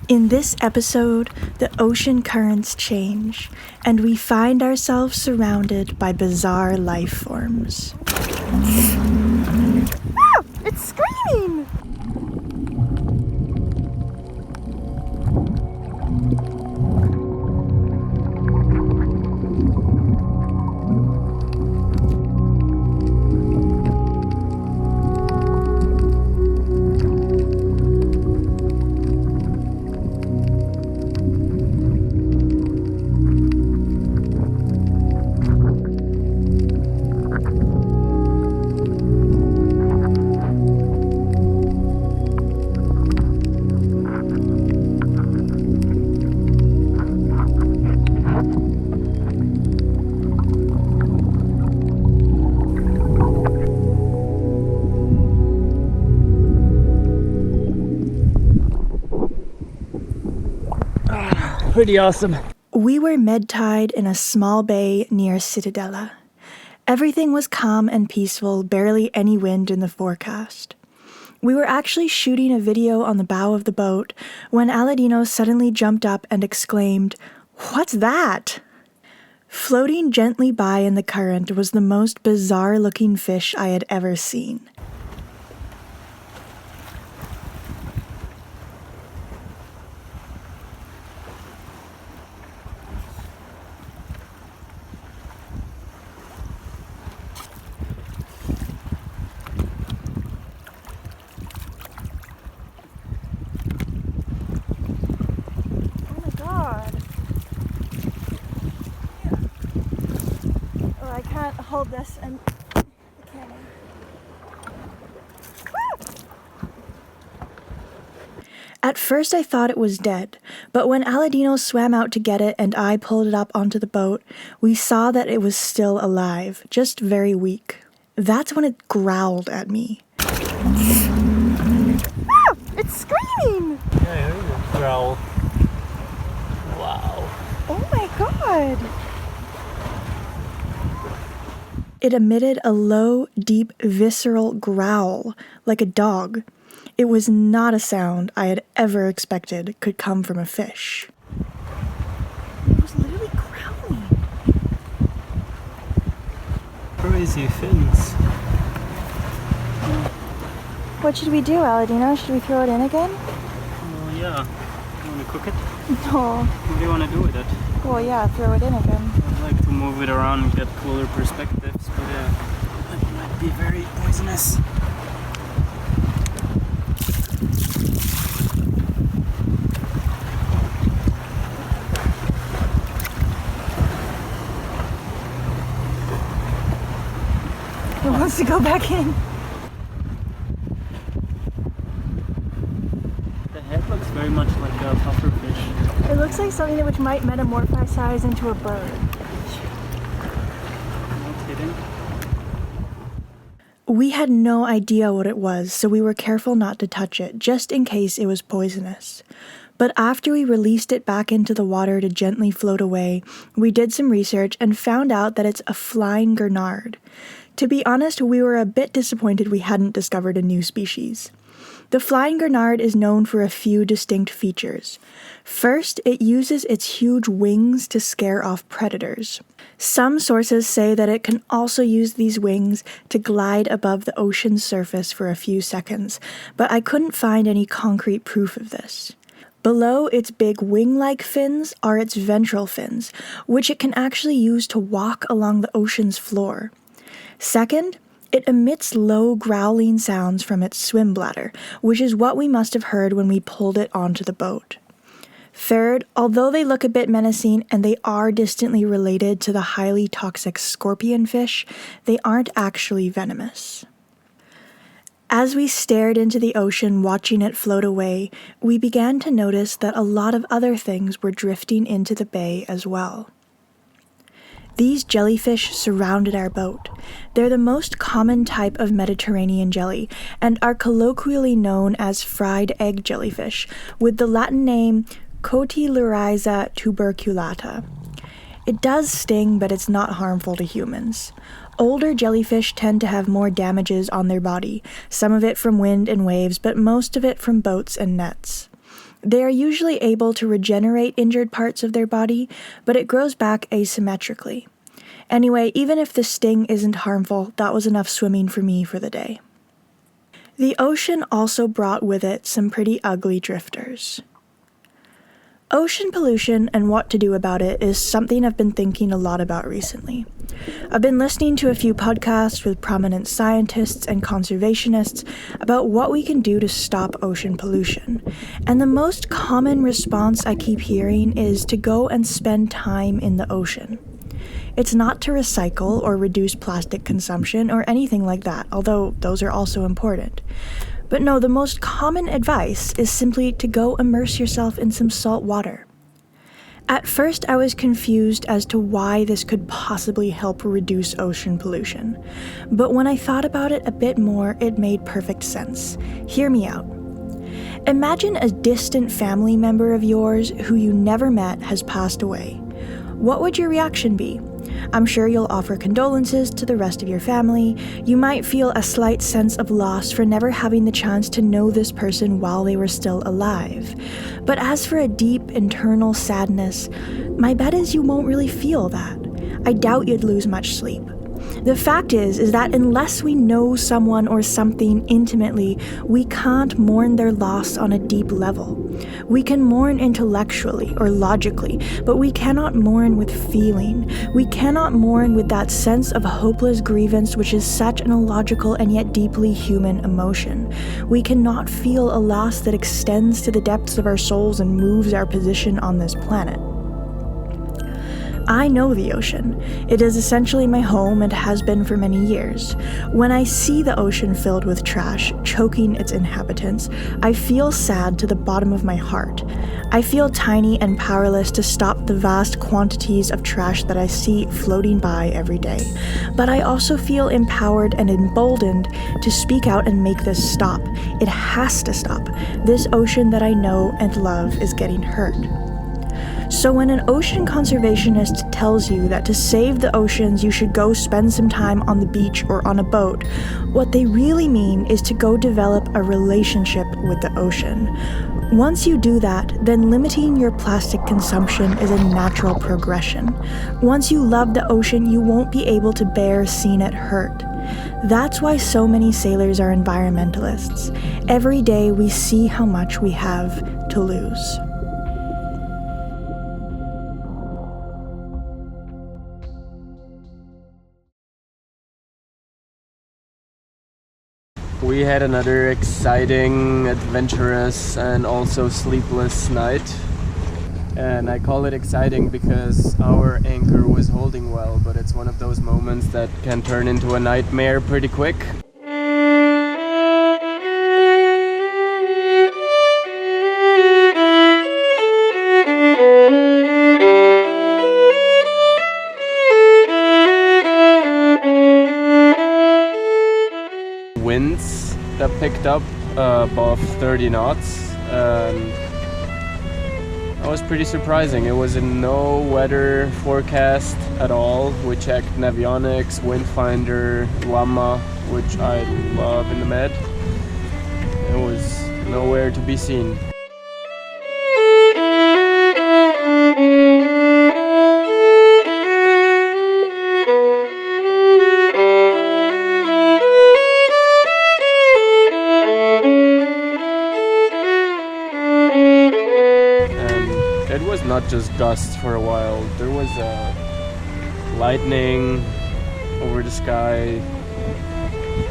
In this episode, the ocean currents change, and we find ourselves surrounded by bizarre life forms. Ah! It's screaming! Pretty awesome. We were med-tied in a small bay near Cittadella. Everything was calm and peaceful, barely any wind in the forecast. We were actually shooting a video on the bow of the boat when Aladino suddenly jumped up and exclaimed, "What's that?" Floating gently by in the current was the most bizarre-looking fish I had ever seen. I can't hold this and the camera. At first I thought it was dead, but when Aladino swam out to get it and I pulled it up onto the boat, we saw that it was still alive, just very weak. That's when it growled at me. Ah! It's screaming! Yeah, I heard it growl. Wow. Oh my god! It emitted a low, deep, visceral growl, like a dog. It was not a sound I had ever expected could come from a fish. It was literally growling. Crazy fins. What should we do, Aladino? Should we throw it in again? Well, yeah. You want to cook it? No. What do you want to do with it? Well, yeah, throw it in again. I'd like to move it around and get cooler perspectives, but yeah, it might be very poisonous. It wants to go back in. The head looks very much like a pufferfish. It looks like something which might metamorphosize into a bird. No kidding. We had no idea what it was, so we were careful not to touch it, just in case it was poisonous. But after we released it back into the water to gently float away, we did some research and found out that it's a flying Gurnard. To be honest, we were a bit disappointed we hadn't discovered a new species. The flying Gurnard is known for a few distinct features. First, it uses its huge wings to scare off predators. Some sources say that it can also use these wings to glide above the ocean's surface for a few seconds, but I couldn't find any concrete proof of this. Below its big wing-like fins are its ventral fins, which it can actually use to walk along the ocean's floor. Second, it emits low growling sounds from its swim bladder, which is what we must have heard when we pulled it onto the boat. Third, although they look a bit menacing and they are distantly related to the highly toxic scorpion fish, they aren't actually venomous. As we stared into the ocean watching it float away, we began to notice that a lot of other things were drifting into the bay as well. These jellyfish surrounded our boat. They're the most common type of Mediterranean jelly and are colloquially known as fried egg jellyfish, with the Latin name Cotyledoniza tuberculata. It does sting, but it's not harmful to humans. Older jellyfish tend to have more damages on their body, some of it from wind and waves, but most of it from boats and nets. They are usually able to regenerate injured parts of their body, but it grows back asymmetrically. Anyway, even if the sting isn't harmful, that was enough swimming for me for the day. The ocean also brought with it some pretty ugly drifters. Ocean pollution and what to do about it is something I've been thinking a lot about recently. I've been listening to a few podcasts with prominent scientists and conservationists about what we can do to stop ocean pollution, and the most common response I keep hearing is to go and spend time in the ocean. It's not to recycle or reduce plastic consumption or anything like that, although those are also important. But no, the most common advice is simply to go immerse yourself in some salt water. At first, I was confused as to why this could possibly help reduce ocean pollution. But when I thought about it a bit more, it made perfect sense. Hear me out. Imagine a distant family member of yours who you never met has passed away. What would your reaction be? I'm sure you'll offer condolences to the rest of your family. You might feel a slight sense of loss for never having the chance to know this person while they were still alive. But as for a deep internal sadness, my bet is you won't really feel that. I doubt you'd lose much sleep. The fact is that unless we know someone or something intimately, we can't mourn their loss on a deep level. We can mourn intellectually or logically, but we cannot mourn with feeling. We cannot mourn with that sense of hopeless grievance which is such an illogical and yet deeply human emotion. We cannot feel a loss that extends to the depths of our souls and moves our position on this planet. I know the ocean. It is essentially my home and has been for many years. When I see the ocean filled with trash, choking its inhabitants, I feel sad to the bottom of my heart. I feel tiny and powerless to stop the vast quantities of trash that I see floating by every day. But I also feel empowered and emboldened to speak out and make this stop. It has to stop. This ocean that I know and love is getting hurt. So when an ocean conservationist tells you that to save the oceans you should go spend some time on the beach or on a boat, what they really mean is to go develop a relationship with the ocean. Once you do that, then limiting your plastic consumption is a natural progression. Once you love the ocean, you won't be able to bear seeing it hurt. That's why so many sailors are environmentalists. Every day we see how much we have to lose. We had another exciting, adventurous, and also sleepless night. And I call it exciting because our anchor was holding well, but it's one of those moments that can turn into a nightmare pretty quick. Winds that picked up above 30 knots, and that was pretty surprising. It was in no weather forecast at all. We checked Navionics, Windfinder, Llama, which I love in the Med. It was nowhere to be seen. It was not just gusts for a while. There was lightning over the sky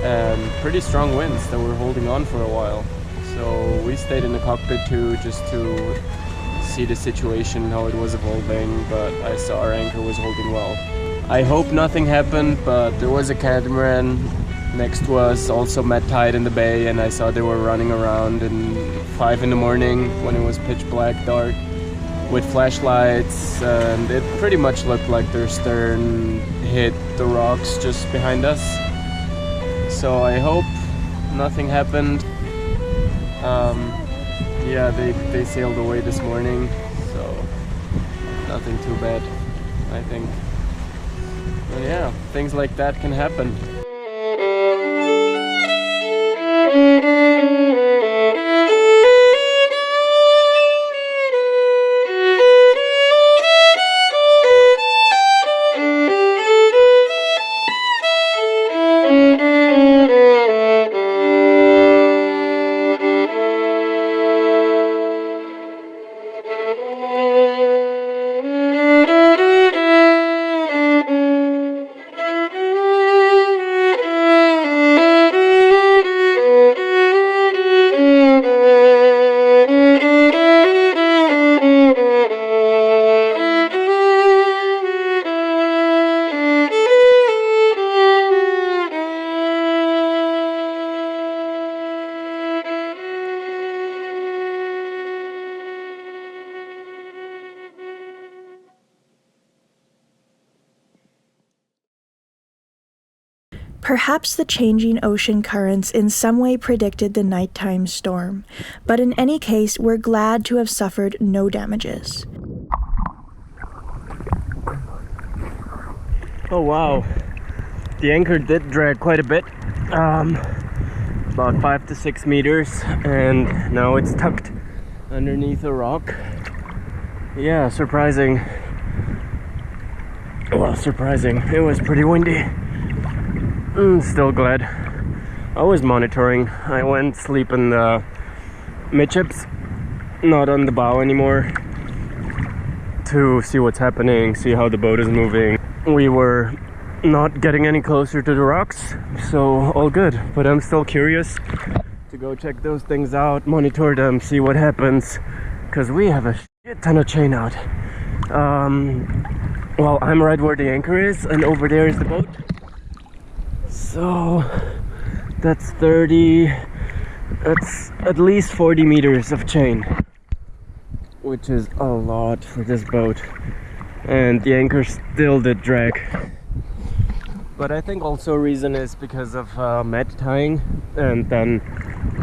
and pretty strong winds that were holding on for a while. So we stayed in the cockpit too, just to see the situation, how it was evolving, but I saw our anchor was holding well. I hope nothing happened, but there was a catamaran next to us, also met tide in the bay, and I saw they were running around at 5 in the morning when it was pitch black dark, with flashlights, and it pretty much looked like their stern hit the rocks just behind us. So I hope nothing happened. Yeah, they sailed away this morning, so nothing too bad, I think. But yeah, things like that can happen. Perhaps the changing ocean currents in some way predicted the nighttime storm, but in any case, we're glad to have suffered no damages. Oh wow, the anchor did drag quite a bit, about 5 to 6 meters, and now it's tucked underneath a rock. Yeah, surprising. Well, surprising. It was pretty windy. Still glad. I was monitoring. I went sleep in the midships, not on the bow anymore, to see what's happening, see how the boat is moving. We were not getting any closer to the rocks, so all good. But I'm still curious to go check those things out, monitor them, see what happens, because we have a shit ton of chain out. Well, I'm right where the anchor is, and over there is the boat. So that's at least 40 meters of chain, which is a lot for this boat. And the anchor still did drag. But I think also a reason is because of Met tying, and then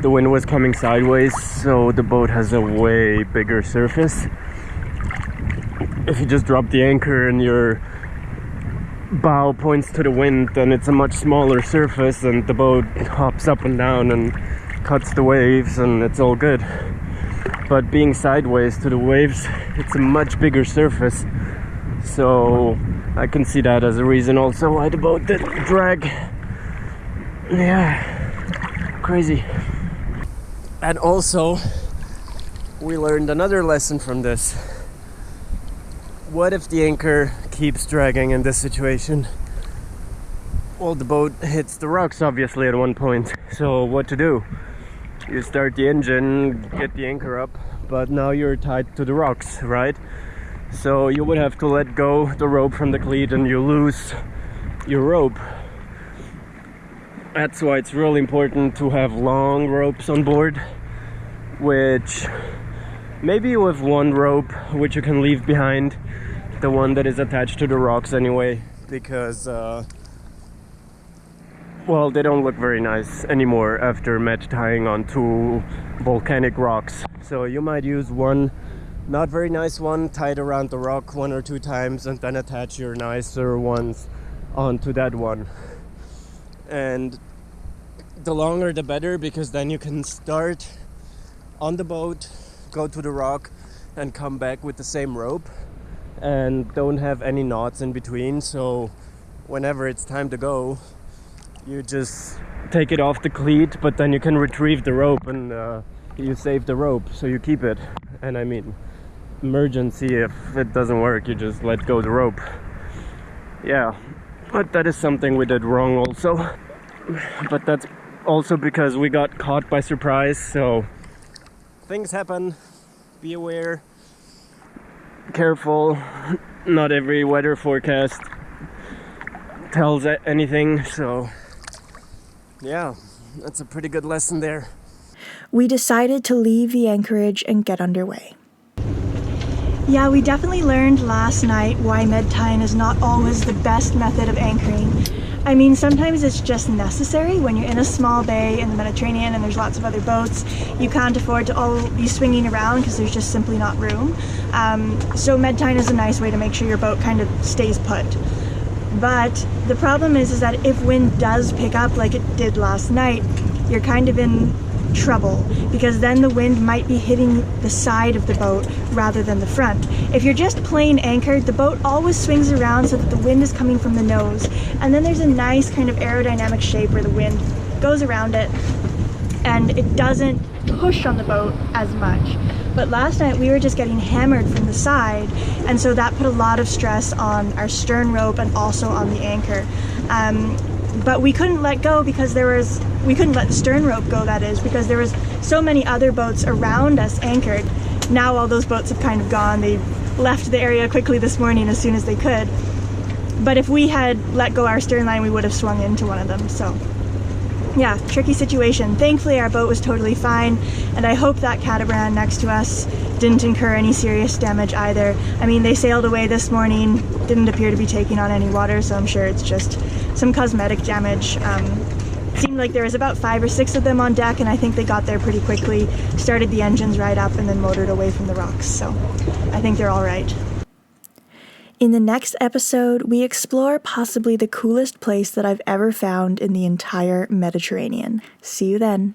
the wind was coming sideways, so the boat has a way bigger surface. If you just drop the anchor and your bow points to the wind, then it's a much smaller surface, and the boat hops up and down and cuts the waves, and it's all good. But being sideways to the waves, it's a much bigger surface, so I can see that as a reason also why the boat did drag. Yeah, crazy. And also we learned another lesson from this. What if the anchor keeps dragging in this situation? Well, the boat hits the rocks obviously at one point. So what to do? You start the engine, get the anchor up, but now you're tied to the rocks, right? So you would have to let go the rope from the cleat and you lose your rope. That's why it's really important to have long ropes on board, which maybe you have one rope which you can leave behind, the one that is attached to the rocks anyway, because well, they don't look very nice anymore after Met tying onto volcanic rocks. So you might use one not very nice one tied around the rock 1 or 2 times, and then attach your nicer ones onto that one. And the longer the better, because then you can start on the boat, go to the rock, and come back with the same rope, and don't have any knots in between. So whenever it's time to go, you just take it off the cleat, but then you can retrieve the rope, and you save the rope, so you keep it. And I mean, emergency, if it doesn't work, you just let go the rope. Yeah, but that is something we did wrong also. But that's also because we got caught by surprise, so things happen. Be aware, careful. Not every weather forecast tells anything, so yeah, that's a pretty good lesson there. We decided to leave the anchorage and get underway. Yeah, we definitely learned last night why med tying is not always the best method of anchoring. I mean, sometimes it's just necessary when you're in a small bay in the Mediterranean and there's lots of other boats. You can't afford to all be swinging around because there's just simply not room. So med tying is a nice way to make sure your boat kind of stays put. But the problem is that if wind does pick up like it did last night, you're kind of in trouble, because then the wind might be hitting the side of the boat rather than the front. If you're just plain anchored, the boat always swings around so that the wind is coming from the nose, and then there's a nice kind of aerodynamic shape where the wind goes around it and it doesn't push on the boat as much. But last night we were just getting hammered from the side, and so that put a lot of stress on our stern rope and also on the anchor. But we couldn't let go because we couldn't let the stern rope go, that is, because there was so many other boats around us anchored. Now all those boats have kind of gone. They left the area quickly this morning as soon as they could. But if we had let go our stern line, we would have swung into one of them. So yeah, tricky situation. Thankfully our boat was totally fine, and I hope that catamaran next to us didn't incur any serious damage either. I mean, they sailed away this morning, didn't appear to be taking on any water, so I'm sure it's just some cosmetic damage. It seemed like there was about 5 or 6 of them on deck, and I think they got there pretty quickly, started the engines right up, and then motored away from the rocks. So I think they're all right. In the next episode, we explore possibly the coolest place that I've ever found in the entire Mediterranean. See you then.